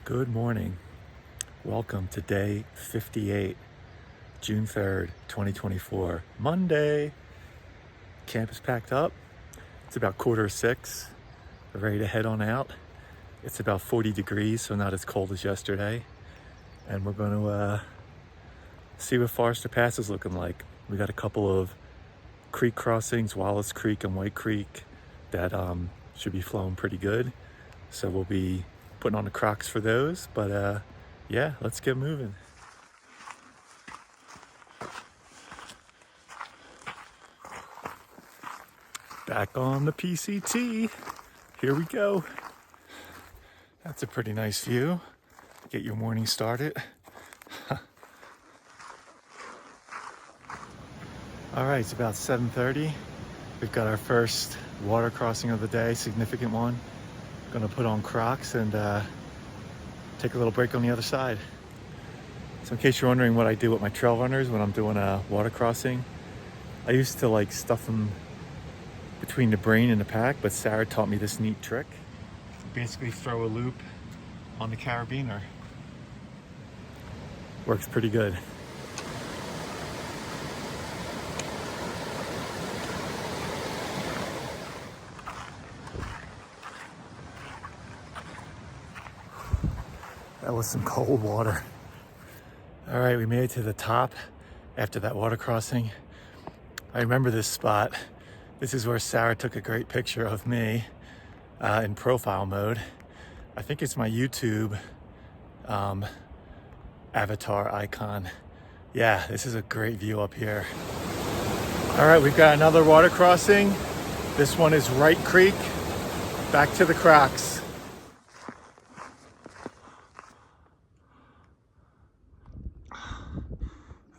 Good morning. Welcome to day 58, June 3rd, 2024, Monday. Camp is packed up. It's about 5:45. We're ready to head on out. It's about 40 degrees, so not as cold as yesterday. And we're going to see what Forester Pass is looking like. We got a couple of creek crossings, Wallace Creek and White Creek, that should be flowing pretty good. So we'll be putting on the Crocs for those, but yeah, let's get moving. Back on the PCT. Here we go. That's a pretty nice view. Get your morning started. All right, it's about 7:30. We've got our first water crossing of the day, significant one. Gonna put on Crocs and take a little break on the other side. So in case you're wondering what I do with my trail runners when I'm doing a water crossing, I used to stuff them between the brain and the pack, but Sarah taught me this neat trick. Basically throw a loop on the carabiner. Works pretty good. That was some cold water. All right, we made it to the top after that water crossing. I remember this spot. This is where Sarah took a great picture of me in profile mode. I think it's my YouTube avatar icon. Yeah, this is a great view up here. All right, we've got another water crossing. This one is Wright Creek. Back to the Crocs.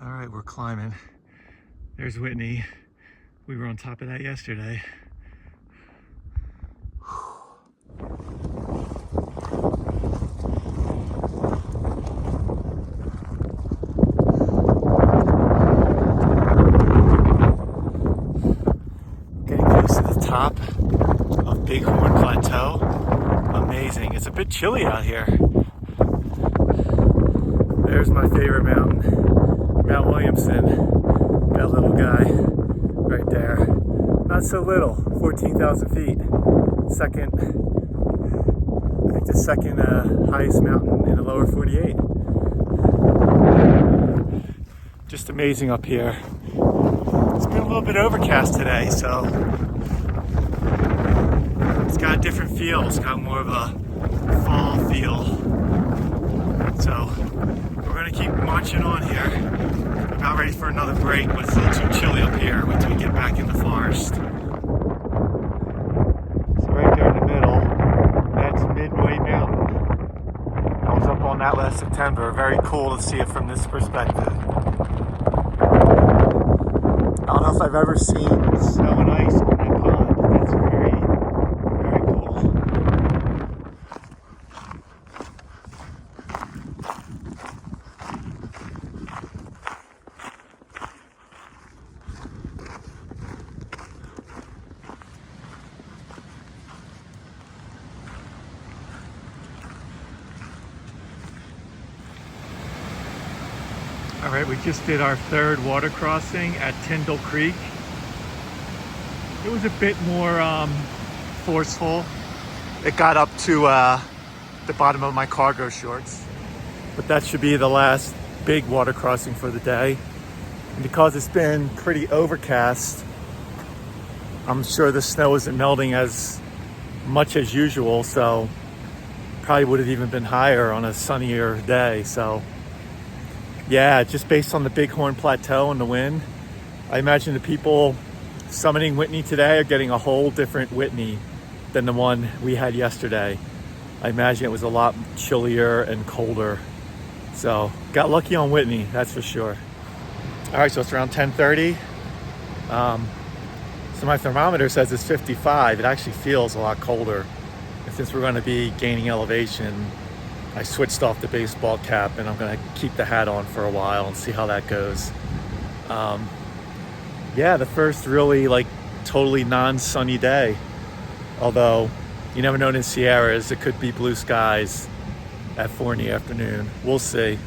All right, we're climbing. There's Whitney. We were on top of that yesterday. Getting close to the top of Bighorn Plateau. Amazing. It's a bit chilly out here. There's my favorite mountain. Mount Williamson, that little guy right there. Not so little, 14,000 feet. I think the second highest mountain in the lower 48. Just amazing up here. It's been a little bit overcast today, so it's got a different feel. It's got more of a fall feel. So we're gonna keep marching on here. About ready for another break, but it's a little too chilly up here until we get back in the forest. So right there in the middle, that's Midway Mountain. I was up on that last September. Very cool to see it from this perspective. I don't know if I've ever seen snow and ice on that pond. That's very, very cool. All right, we just did our third water crossing at Tyndall Creek. It was a bit more forceful. It got up to the bottom of my cargo shorts, but that should be the last big water crossing for the day. And because it's been pretty overcast, I'm sure the snow isn't melting as much as usual, so probably would have even been higher on a sunnier day. So yeah, just based on the Bighorn Plateau and the wind, I imagine the people summiting Whitney today are getting a whole different Whitney than the one we had yesterday. I imagine it was a lot chillier and colder. So got lucky on Whitney, that's for sure. All right, so it's around 10:30. So my thermometer says it's 55. It actually feels a lot colder. And since we're gonna be gaining elevation, I switched off the baseball cap and I'm gonna keep the hat on for a while and see how that goes. Yeah, the first really totally non-sunny day. Although you never know in Sierras, it could be blue skies at 4 in the afternoon. We'll see.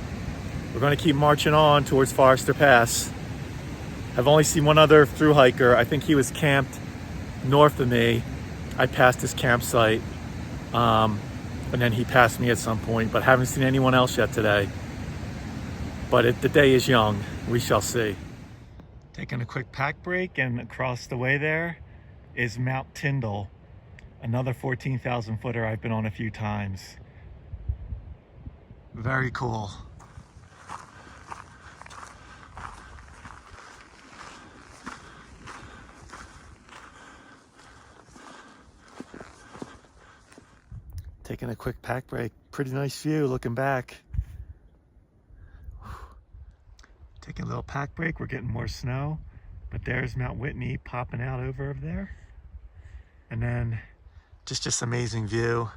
We're going to keep marching on towards Forester Pass. I've only seen one other through hiker. I think he was camped north of me. I passed his campsite, and then he passed me at some point, but haven't seen anyone else yet today. But the day is young. We shall see. Taking a quick pack break, and across the way there is Mount Tyndall, another 14,000 footer I've been on a few times. Very cool. Taking a quick pack break. Pretty nice view looking back. Taking a little pack break. We're getting more snow, but there's Mount Whitney popping out over there. And then just amazing view.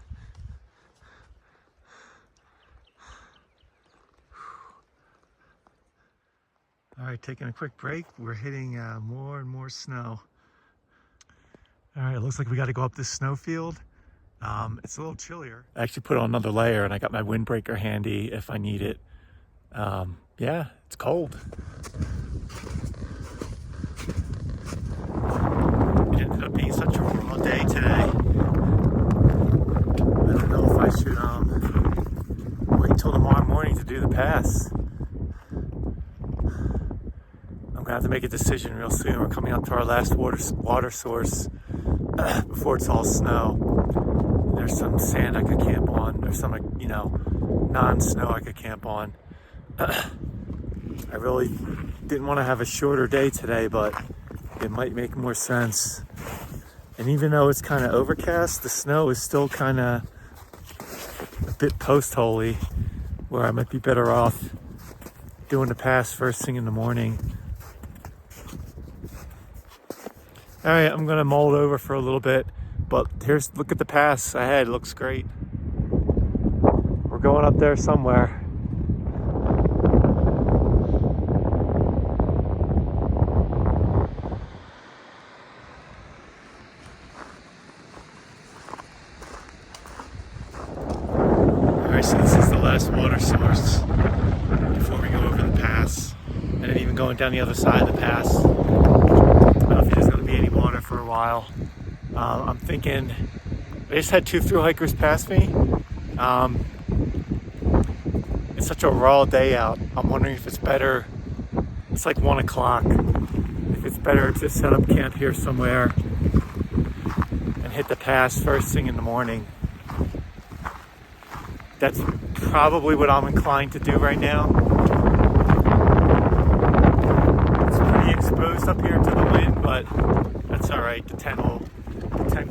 All right, taking a quick break. We're hitting more and more snow. All right, it looks like we got to go up this snowfield. It's a little chillier. I actually put on another layer, and I got my windbreaker handy if I need it. Yeah, it's cold. It ended up being such a raw day today. I don't know if I should wait till tomorrow morning to do the pass. I'm gonna have to make a decision real soon. We're coming up to our last water source before it's all snow. There's some sand I could camp on. There's some, non-snow I could camp on. I really didn't want to have a shorter day today, but it might make more sense. And even though it's kind of overcast, the snow is still kind of a bit post-holy, where I might be better off doing the pass first thing in the morning. All right, I'm gonna mull it over for a little bit, but look at the pass ahead. It looks great. We're going up there somewhere. All right, so this is the last water source before we go over the pass, and then even going down the other side of the pass. I don't know if there's going to be any water for a while. I'm thinking, I just had 2 through hikers pass me. It's such a raw day out. I'm wondering if it's better, it's like 1 o'clock, if it's better to set up camp here somewhere and hit the pass first thing in the morning. That's probably what I'm inclined to do right now. It's pretty exposed up here to the wind, but that's all right. The tent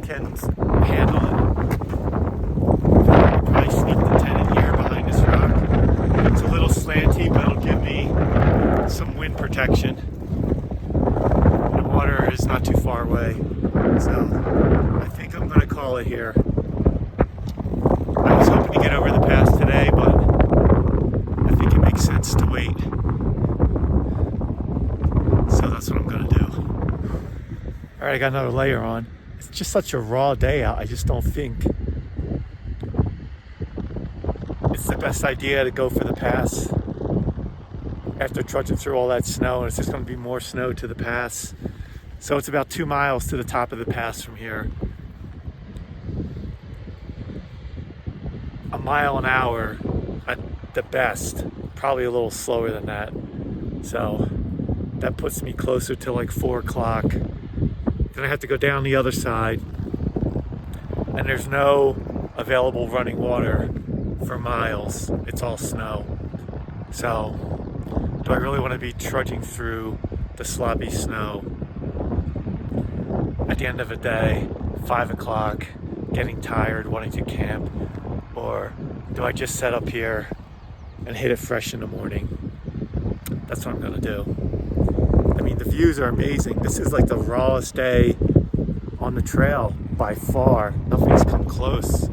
can handle it. I'll probably sneak the tent in here behind this rock. It's a little slanty, but it'll give me some wind protection. The water is not too far away, so I think I'm gonna call it here. I was hoping to get over the pass today, but I think it makes sense to wait. So that's what I'm gonna do. All right, I got another layer on. It's just such a raw day out. I just don't think it's the best idea to go for the pass after trudging through all that snow, and it's just gonna be more snow to the pass. So it's about 2 miles to the top of the pass from here. A mile an hour at the best, probably a little slower than that. So that puts me closer to like 4 o'clock. Then I have to go down the other side, and there's no available running water for miles. It's all snow. So do I really want to be trudging through the sloppy snow at the end of the day, 5 o'clock, getting tired, wanting to camp? Or do I just set up here and hit it fresh in the morning? That's what I'm gonna do. I mean, the views are amazing. This is like the rawest day on the trail by far. Nothing's come close.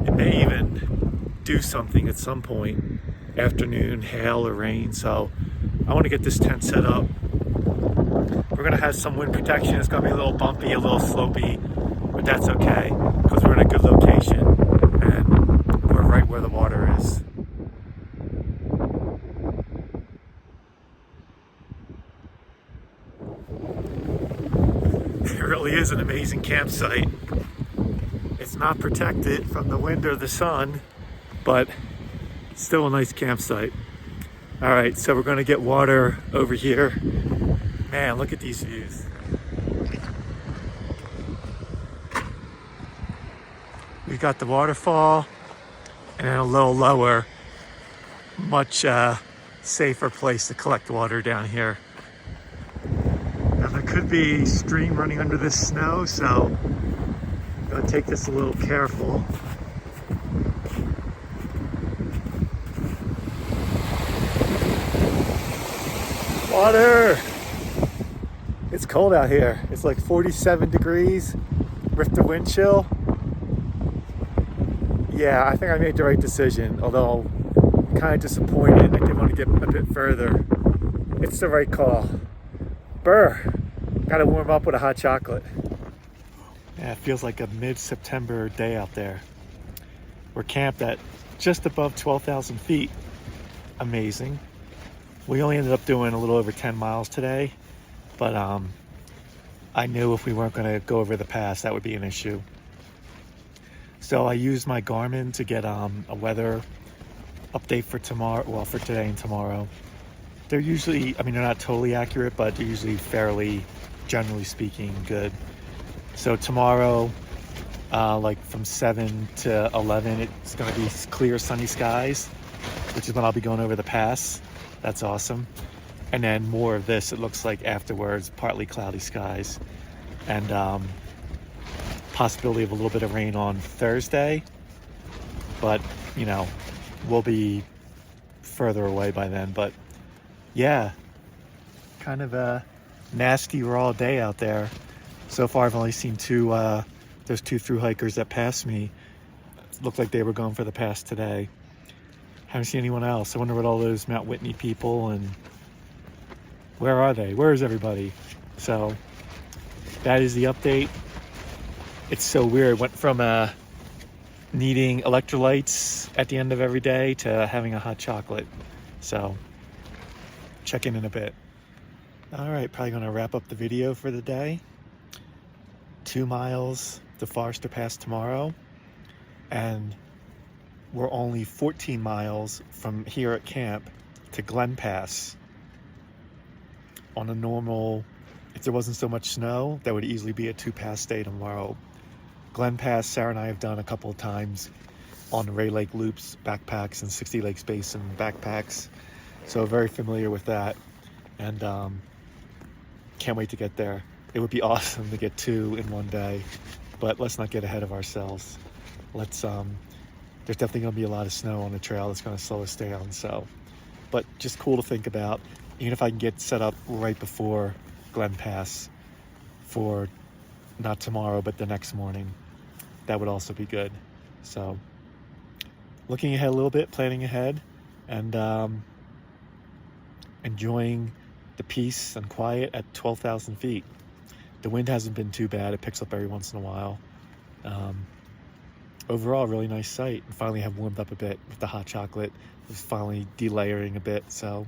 It may even do something at some point, afternoon, hail or rain. So I want to get this tent set up. We're gonna have some wind protection. It's gonna be a little bumpy, a little slopey, but that's okay because we're in a good location and we're right where the is an amazing campsite. It's not protected from the wind or the sun, but still a nice campsite. All right, so we're gonna get water over here. Man, look at these views. We got the waterfall, and then a little lower, much safer place to collect water down here. Now there could be stream running under this snow, so I'm gonna take this a little careful. Water! It's cold out here. It's like 47 degrees with the wind chill. Yeah, I think I made the right decision, although I'm kind of disappointed. I did want to get a bit further. It's the right call. Brr! Gotta warm up with a hot chocolate. Yeah, it feels like a mid-September day out there. We're camped at just above 12,000 feet. Amazing. We only ended up doing a little over 10 miles today, but I knew if we weren't gonna go over the pass, that would be an issue. So I used my Garmin to get a weather update for tomorrow, well, for today and tomorrow. They're usually, I mean, they're not totally accurate, but they're usually fairly, generally speaking, good. So tomorrow, like from 7 to 11, it's gonna be clear sunny skies, which is when I'll be going over the pass. That's awesome. And then more of this, it looks like afterwards, partly cloudy skies. And possibility of a little bit of rain on Thursday. But, you know, we'll be further away by then. But yeah, kind of a nasty raw day out there. So far, I've only seen there's two thru-hikers that passed me. It looked like they were going for the pass today. Haven't seen anyone else. I wonder what all those Mount Whitney people and where are they? Where is everybody? So that is the update. It's so weird. Went from needing electrolytes at the end of every day to having a hot chocolate. So check in a bit. All right, probably gonna wrap up the video for the day. 2 miles to Forester Pass tomorrow, and we're only 14 miles from here at camp to Glen Pass. On a normal, if there wasn't so much snow, that would easily be a 2-pass day tomorrow. Glen Pass, Sarah and I have done a couple of times on the Ray Lake Loops backpacks and 60 Lakes Basin backpacks. So very familiar with that, and can't wait to get there. It would be awesome to get 2 in one day, but let's not get ahead of ourselves. Let's there's definitely going to be a lot of snow on the trail that's going to slow us down. So, but just cool to think about. Even if I can get set up right before Glen Pass for not tomorrow, but the next morning, that would also be good. So, looking ahead a little bit, planning ahead, and enjoying the peace and quiet at 12,000 feet. The wind hasn't been too bad. It picks up every once in a while. Overall, really nice sight. And finally have warmed up a bit with the hot chocolate. It's finally delayering a bit. So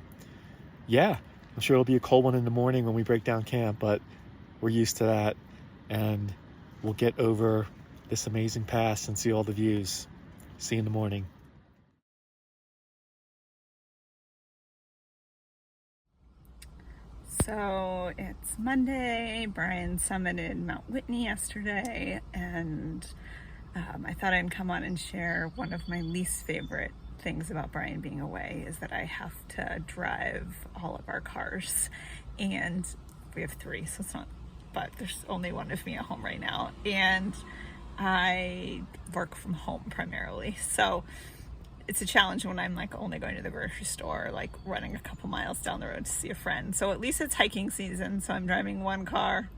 yeah, I'm sure it'll be a cold one in the morning when we break down camp, but we're used to that. And we'll get over this amazing pass and see all the views. See you in the morning. So it's Monday. Brian summited Mount Whitney yesterday, and I thought I'd come on and share one of my least favorite things about Brian being away is that I have to drive all of our cars, and we have 3, so it's not, but there's only one of me at home right now, and I work from home primarily, so it's a challenge when I'm like only going to the grocery store, like running a couple miles down the road to see a friend. So at least it's hiking season, so I'm driving one car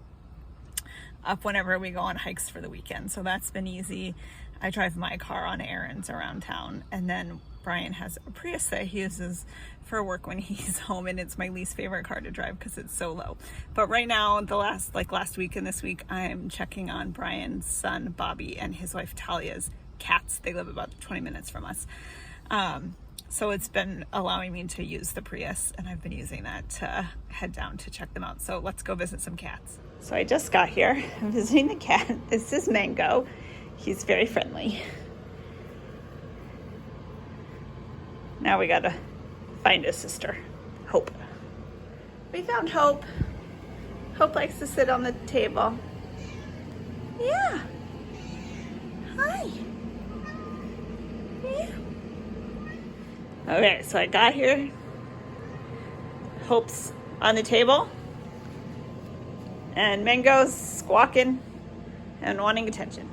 up whenever we go on hikes for the weekend, so that's been easy. I drive my car on errands around town, and then Brian has a Prius that he uses for work when he's home, and it's my least favorite car to drive because it's so low. But right now, last week and this week, I'm checking on Brian's son Bobby and his wife Talia's cats. They live about 20 minutes from us. So it's been allowing me to use the Prius, and I've been using that to head down to check them out. So let's go visit some cats. So I just got here. I'm visiting the cat. This is Mango. He's very friendly. Now we gotta find his sister, Hope. We found Hope. Hope likes to sit on the table. Yeah. Hi. Yeah. Okay, so I got here. Hope's on the table. And Mango's squawking and wanting attention.